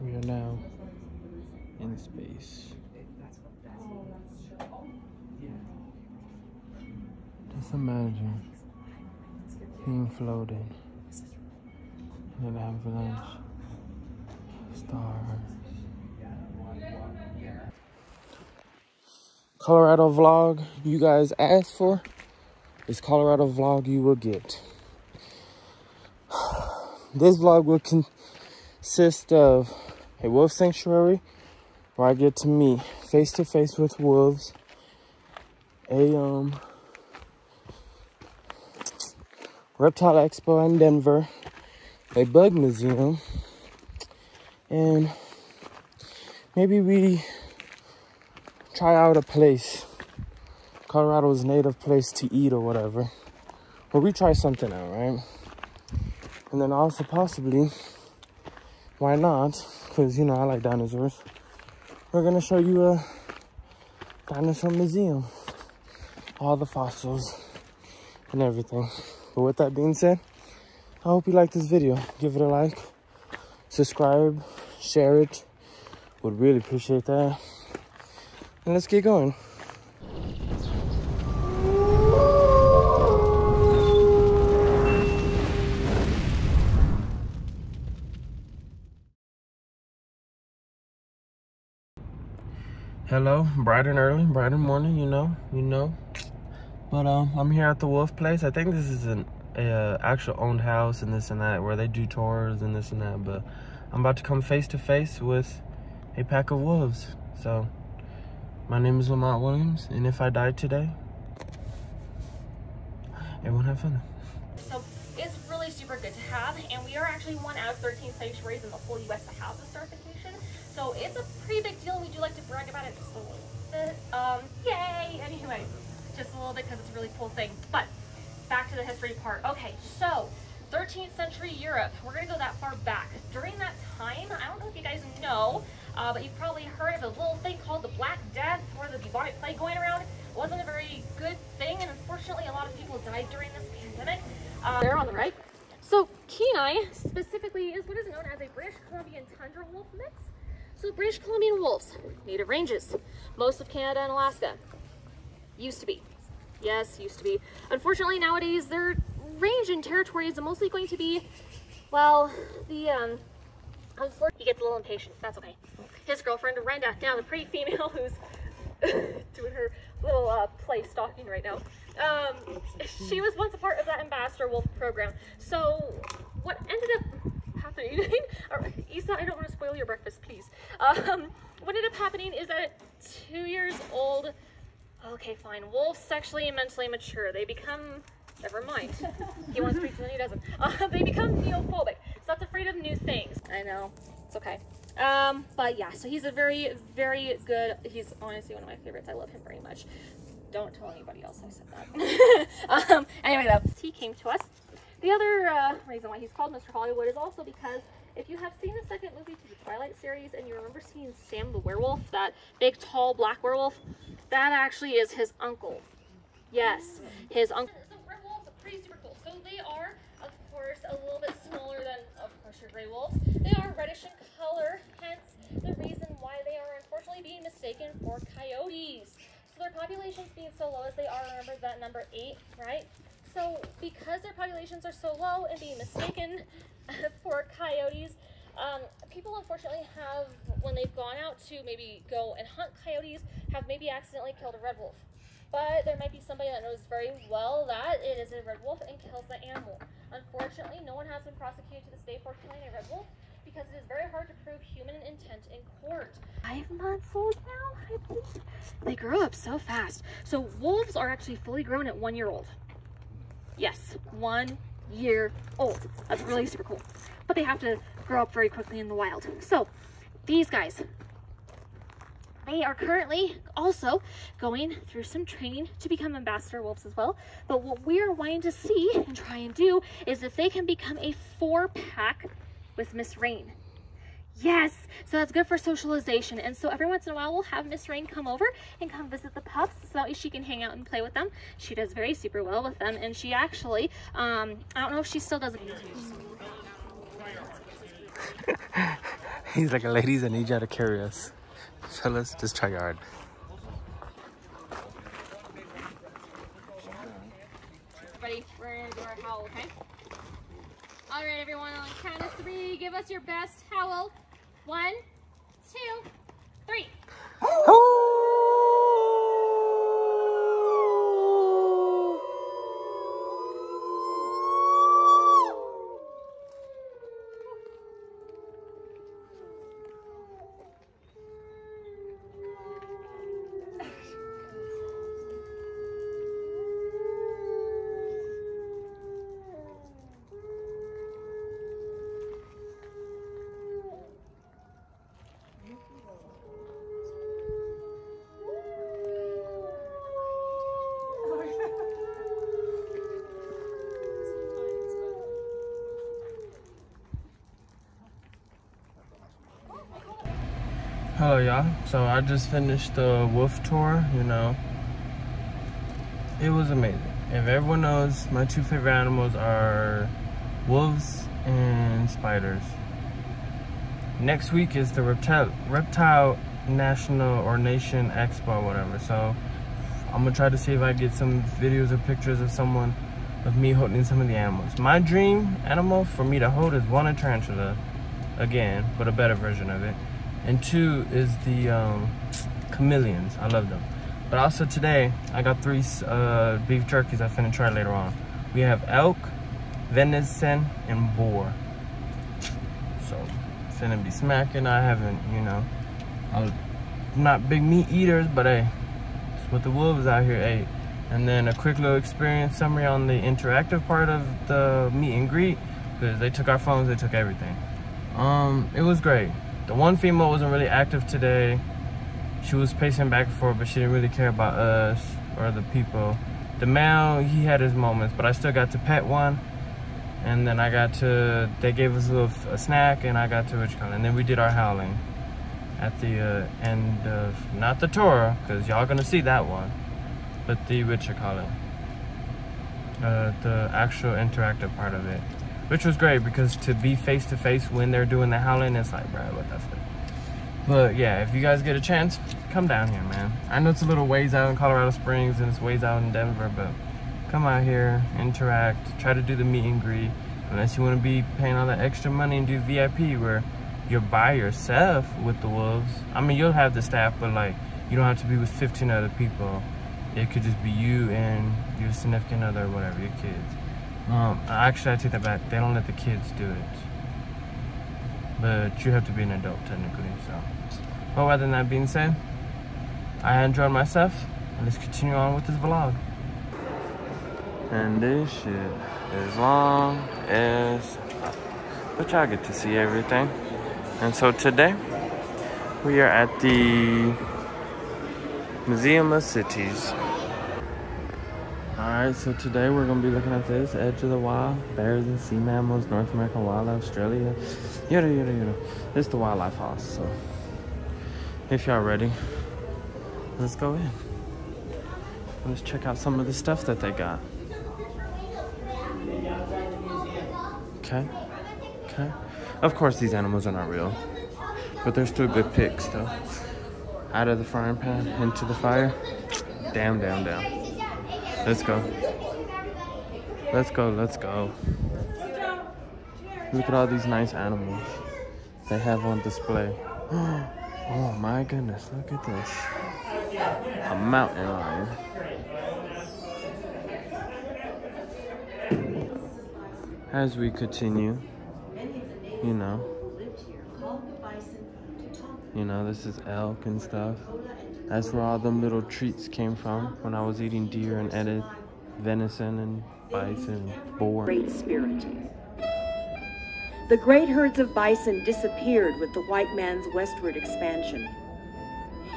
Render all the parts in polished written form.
We are now in space. Just imagine being floated in an avalanche of stars. Colorado vlog you guys asked for is Colorado vlog you will get. This vlog will consist of a wolf sanctuary where I get to meet face to face with wolves, a reptile expo in Denver, a bug museum, and maybe we try out a place, Colorado's native place to eat or whatever. Or we try something out, right? And then also possibly, why not? Because, you know, I like dinosaurs. We're going to show you a dinosaur museum. All the fossils and everything. But with that being said, I hope you like this video. Give it a like, subscribe, share it. Would really appreciate that. And let's get going. Hello, bright and early, bright and morning, you know. But I'm here at the Wolf Place. I think this is an actual owned house and this and that, where they do tours and this and that. But I'm about to come face to face with a pack of wolves. So my name is Lamont Williams, and if I die today, everyone have fun. So it's really super good to have, and we are actually one out of 13 sanctuaries in the whole U.S. to have the certification. So it's a pretty big deal, and we do like to brag about it just a little bit. Yay! Anyway, just a little bit because it's a really cool thing. But back to the history part. Okay, so 13th century Europe. We're going to go that far back. During that time, I don't know if you guys know, but you've probably heard of a little thing called the Black Death, or the bubonic plague going around. It wasn't a very good thing, and unfortunately a lot of people died during this pandemic. There on the right. So Kenai specifically is what is known as a British Columbian tundra wolf mix. So British Columbian wolves, native ranges, most of Canada and Alaska. Used to be. Yes, used to be. Unfortunately nowadays their range and territory is mostly going to be, well, the he gets a little impatient. That's okay. His girlfriend Renda, now the pretty female who's doing her little play stalking right now. She was once a part of that ambassador wolf program. So what ended up happening, Isa, I don't want to spoil your breakfast, please. What ended up happening is that at 2 years old, okay, fine, wolves sexually and mentally mature. They become, never mind. He wants to speak to them, he doesn't. They become neophobic. So that's afraid of new things. I know, it's okay. But yeah, so he's a very, very good, he's honestly one of my favorites. I love him very much. Don't tell anybody else I said that. Anyway though, he came to us. The other reason why he's called Mr. Hollywood is also because if you have seen the second movie to the Twilight series and you remember seeing Sam the werewolf, that big tall black werewolf, that actually is his uncle. Yes, his uncle. So werewolves are pretty super cool. So they are, of course, a little bit smaller than, of course, your gray wolves. They are reddish in color, hence the reason why they are unfortunately being mistaken for coyotes. So their populations being so low as they are, remember that number 8, right? So because their populations are so low and being mistaken for coyotes, people unfortunately have, when they've gone out to maybe go and hunt coyotes, have maybe accidentally killed a red wolf. But there might be somebody that knows very well that it is a red wolf and kills the animal. Unfortunately, no one has been prosecuted to this day for killing a red wolf because it is very hard to prove human intent in court. 5 months old now, I believe. They grow up so fast. So wolves are actually fully grown at 1 year old. Yes, 1 year old. That's really super cool. But they have to grow up very quickly in the wild. So these guys, they are currently also going through some training to become ambassador wolves as well. But what we're wanting to see and try and do is if they can become a 4-pack with Miss Rain. Yes, so that's good for socialization. And so every once in a while we'll have Miss Rain come over and come visit the pups so that way she can hang out and play with them. She does very super well with them, and she actually, I don't know if she still does it. He's like, ladies, I need y'all to carry us. Fellas, just try hard. Ready? We're gonna do our howl, okay? All right, everyone, on the count of 3, give us your best howl. 1, 2, 3. Hello, y'all. So I just finished the wolf tour, you know. It was amazing. If everyone knows, my 2 favorite animals are wolves and spiders. Next week is the reptile national or nation expo or whatever. So I'm gonna try to see if I get some videos or pictures of me holding some of the animals. My dream animal for me to hold is 1, a tarantula, again, but a better version of it. And 2 is the chameleons. I love them. But also today, I got 3 beef jerkies I finna try later on. We have elk, venison, and boar. So, finna be smacking. I haven't, you know, I'm not big meat eaters, but hey, it's what the wolves out here ate. And then a quick little experience summary on the interactive part of the meet and greet, because they took our phones, they took everything. It was great. The one female wasn't really active today. She was pacing back and forth, but she didn't really care about us or the people. The male, he had his moments, but I still got to pet one. And then they gave us a snack, and I got to, and then we did our howling at the end of, not the tour, because y'all gonna see that one, but the, the actual interactive part of it. Which was great, because to be face to face when they're doing the howling, it's like, bro, what the fuck? But yeah, if you guys get a chance, come down here, man. I know it's a little ways out in Colorado Springs and it's ways out in Denver, but come out here, interact, try to do the meet and greet. Unless you want to be paying all that extra money and do VIP where you're by yourself with the wolves. I mean, you'll have the staff, but like, you don't have to be with 15 other people. It could just be you and your significant other or whatever, your kids. Actually, I take that back. They don't let the kids do it. But you have to be an adult, technically, so. But other than that being said, I enjoyed myself, and let's continue on with this vlog. And this shit is long as, but y'all get to see everything. And so today, we are at the Museum of Cities. Alright, so today we're going to be looking at this, Edge of the Wild, bears and sea mammals, North American wildlife, Australia, yada yada yada. This is the wildlife house, so if y'all ready, let's go in. Let's check out some of the stuff that they got. Okay, okay. Of course these animals are not real, but they're still good picks though. Out of the frying pan, into the fire, down, down, down. Let's go. Let's go, let's go. Look at all these nice animals they have on display. Oh my goodness, look at this. A mountain lion. As we continue, you know, this is elk and stuff. That's where all them little treats came from when I was eating deer and edited venison and bison and boar. Great Spirit. The great herds of bison disappeared with the white man's westward expansion.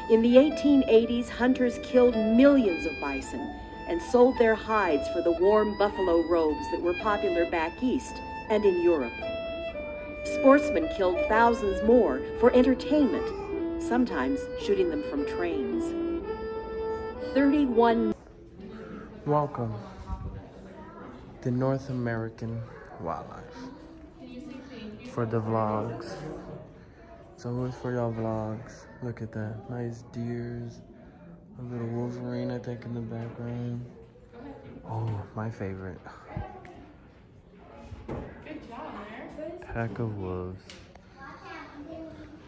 In the 1880s, hunters killed millions of bison and sold their hides for the warm buffalo robes that were popular back east and in Europe. Sportsmen killed thousands more for entertainment, sometimes shooting them from trains. 31. Welcome to North American wildlife. For the vlogs, It's always for y'all vlogs. Look at that. Nice deers. A little Wolverine, I think, in the background. Oh, my favorite. Good job, man. Pack of wolves.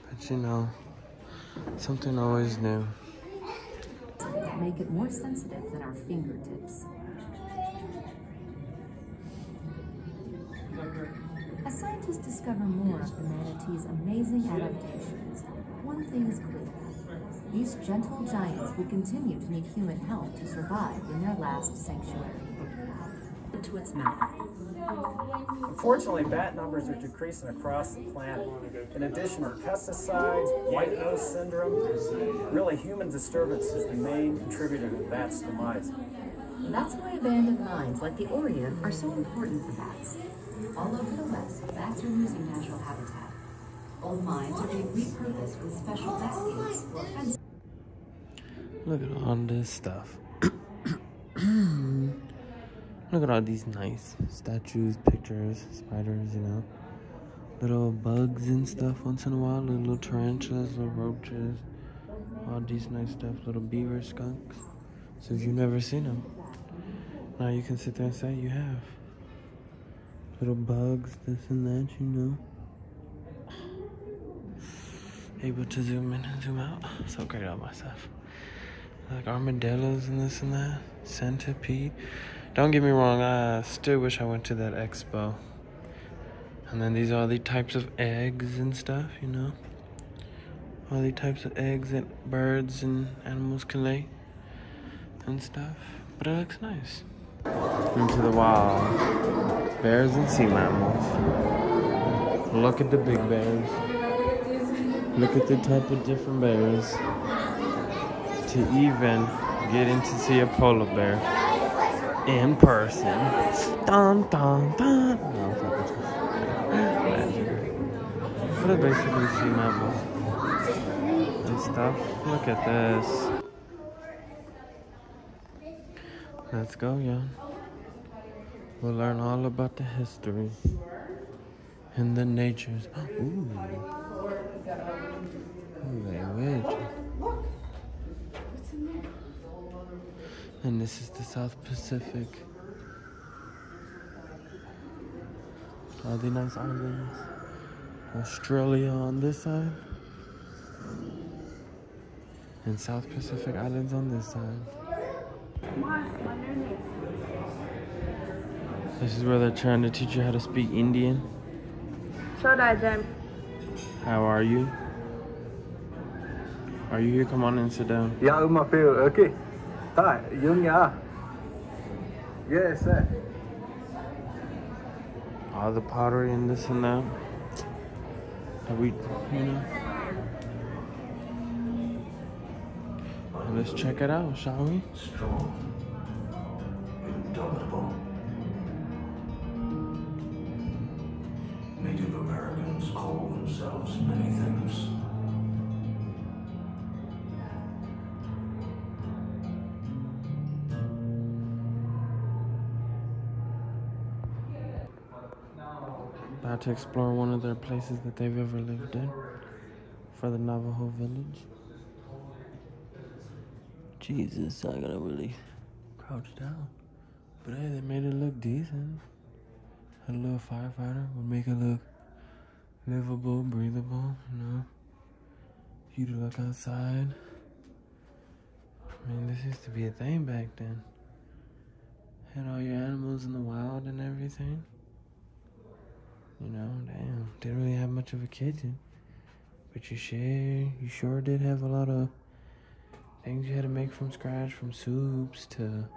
But you know, something always new. That make it more sensitive than our fingertips. As scientists discover more of the manatee's amazing adaptations, one thing is clear. These gentle giants will continue to need human help to survive in their last sanctuary. Into its mouth. Unfortunately, bat numbers are decreasing across the planet. In addition to pesticides, white nose syndrome, really human disturbance is the main contributor to bats' demise. That's why abandoned mines like the Orient are so important for bats. All over the West, bats are losing natural habitat. Old mines are being repurposed with special baskets or fences. Look at all this stuff. Look at all these nice statues, pictures, spiders, you know. Little bugs and stuff once in a while. Little tarantulas, little roaches. All these nice stuff. Little beaver skunks. So if you've never seen them, now you can sit there and say you have. Little bugs, this and that, you know. Able to zoom in and zoom out. So great on myself. Like armadillos and this and that. Centipede. Don't get me wrong, I still wish I went to that expo. And then these are all the types of eggs and stuff, you know. All the types of eggs that birds and animals can lay and stuff. But it looks nice. Into the wild. Bears and sea mammals. Look at the big bears. Look at the type of different bears. To even get in to see a polar bear in person. Dun dun dun. No, but it's basically sea mammals and stuff. Look at this. Let's go, y'all. We'll learn all about the history and the natures. Ooh. Language. And this is the South Pacific. All the nice islands. Australia on this side. And South Pacific Islands on this side. This is where they're trying to teach you how to speak Indian. How are you? Are you here? Come on and sit down. Yeah, my favorite. Okay. Hi, Jung ya. Yes, sir. All the pottery and this and that. That we, you know. Well, let's check it out, shall we? Strong, indomitable. Native Americans call themselves many things. About to explore one of their places that they've ever lived in for the Navajo village. Jesus, I gotta really crouch down. But hey, they made it look decent. A little firefighter would make it look livable, breathable, you know. You to look outside. I mean, this used to be a thing back then. Had all your animals in the wild and everything. You know, damn, didn't really have much of a kitchen. But you sure did have a lot of things you had to make from scratch, from soups to,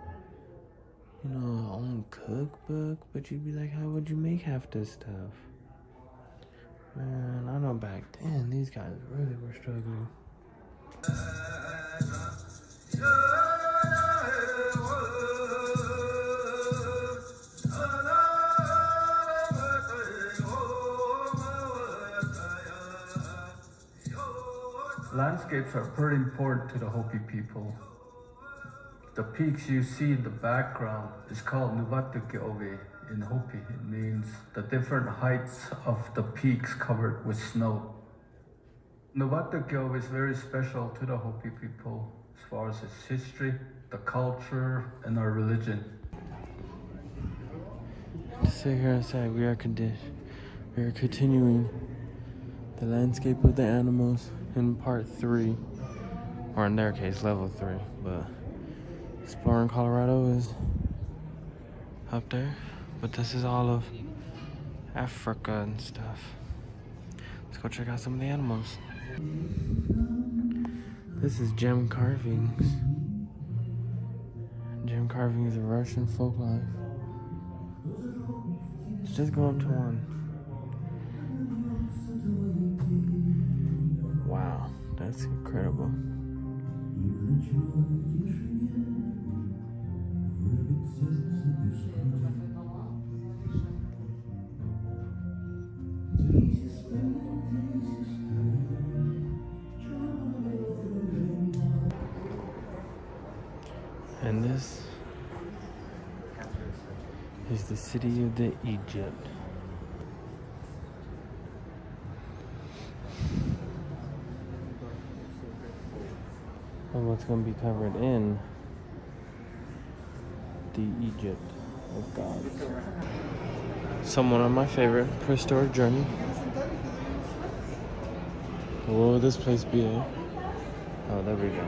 you know, own cookbook. But you'd be like, how would you make half this stuff? Man, I know back then, these guys really were struggling. Landscapes are pretty important to the Hopi people. The peaks you see in the background is called Nuvatuke'owe in Hopi. It means the different heights of the peaks covered with snow. Nuwattuke'ovi is very special to the Hopi people as far as its history, the culture, and our religion. Sit here inside. We are continuing the landscape of the animals in part 3, or in their case, level 3. But exploring Colorado is up there. But this is all of Africa and stuff. Let's go check out some of the animals. This is gem carvings. Gem carvings of Russian folk life. Let's just go up to one. Wow, that's incredible. And this is the city of the Egypt. And what's going to be covered in the Egypt of gods. Someone on my favorite prehistoric journey. What will this place be? Oh, there we go.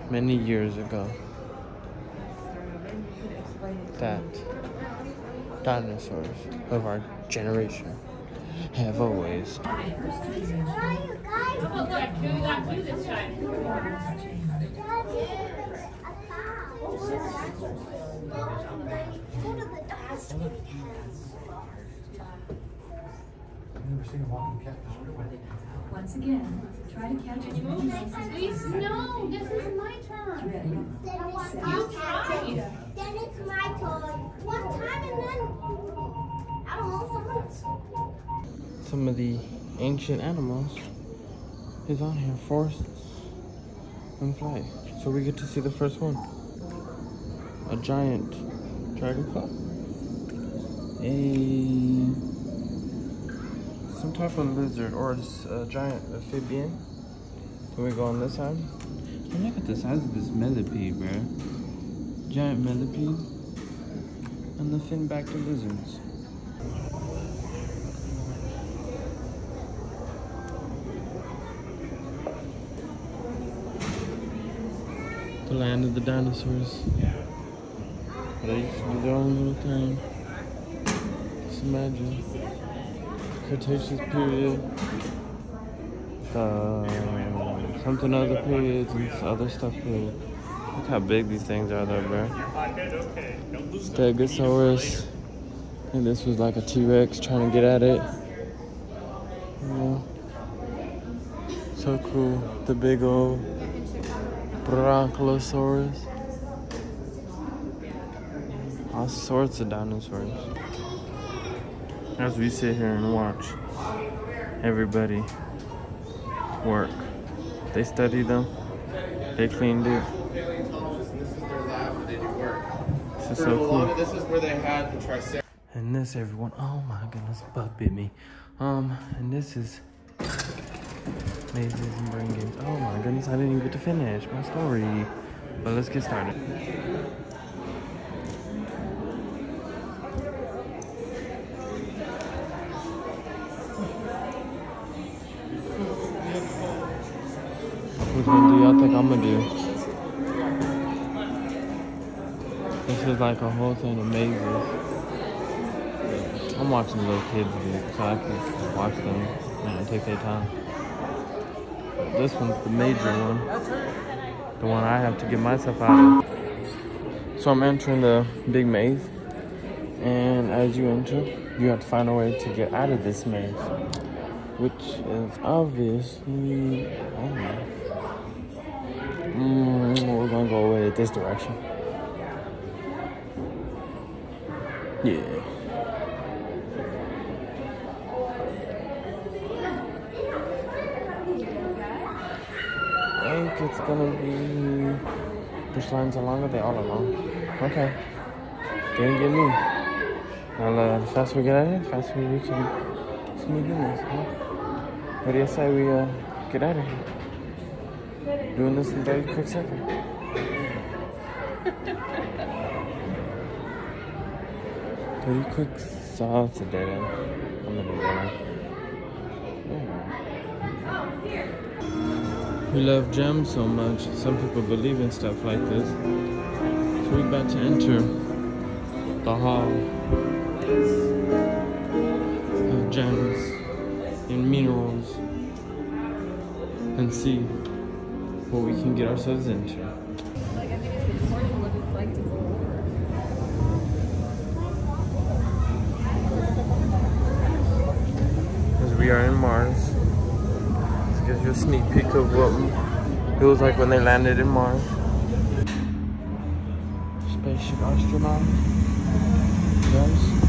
Many years ago, that dinosaurs of our generation have always. Once again, try to catch it. Please, no, this is my turn. Then it's my turn. One time and then I don't know someone. Some of the ancient animals is on here, forests and fly. So we get to see the first one. A giant dragonfly. Some type of lizard or a giant amphibian. Can we go on this side? And look at the size of this millipede, bro. Giant millipede. And the fin-backed lizards. The land of the dinosaurs. They used to do their own little thing. Just imagine. Cretaceous period. Something other periods and other stuff period. Look how big these things are though, bro. Stegosaurus. And this was like a T-Rex trying to get at it. Yeah. So cool. The big old Brachiosaurus. All sorts of dinosaurs. As we sit here and watch everybody work. They studied them. They cleaned it. This is their lab where they do work. This is so cool. This is where they had the triceratops. And this, everyone. Oh my goodness, bug bit me. And this is mazes and brain games. Oh my goodness, I didn't even get to finish my story. But let's get started. Which one do y'all think I'm gonna do? This is like a whole thing of mazes. I'm watching the little kids do it so I can watch them and take their time. This one's the major one. The one I have to get myself out of. So I'm entering the big maze. And as you enter, you have to find a way to get out of this maze. Which is obviously, I don't know. We're gonna go away this direction. Yeah. I think it's gonna be. Which lines are long? Are they all along? Okay. Didn't get me. Now, the faster we get out of here, the faster we can smooth in this, huh? What do you say we get out of here? Doing this in 30 quick seconds. 30 quick sauce a dead end. I'm gonna do that. We love gems so much. Some people believe in stuff like this. So we're about to enter the hall of gems and minerals and see what we can get ourselves into. As we are in Mars. Gives you a sneak peek of what it was like when they landed in Mars. Spaceship astronaut. Yes.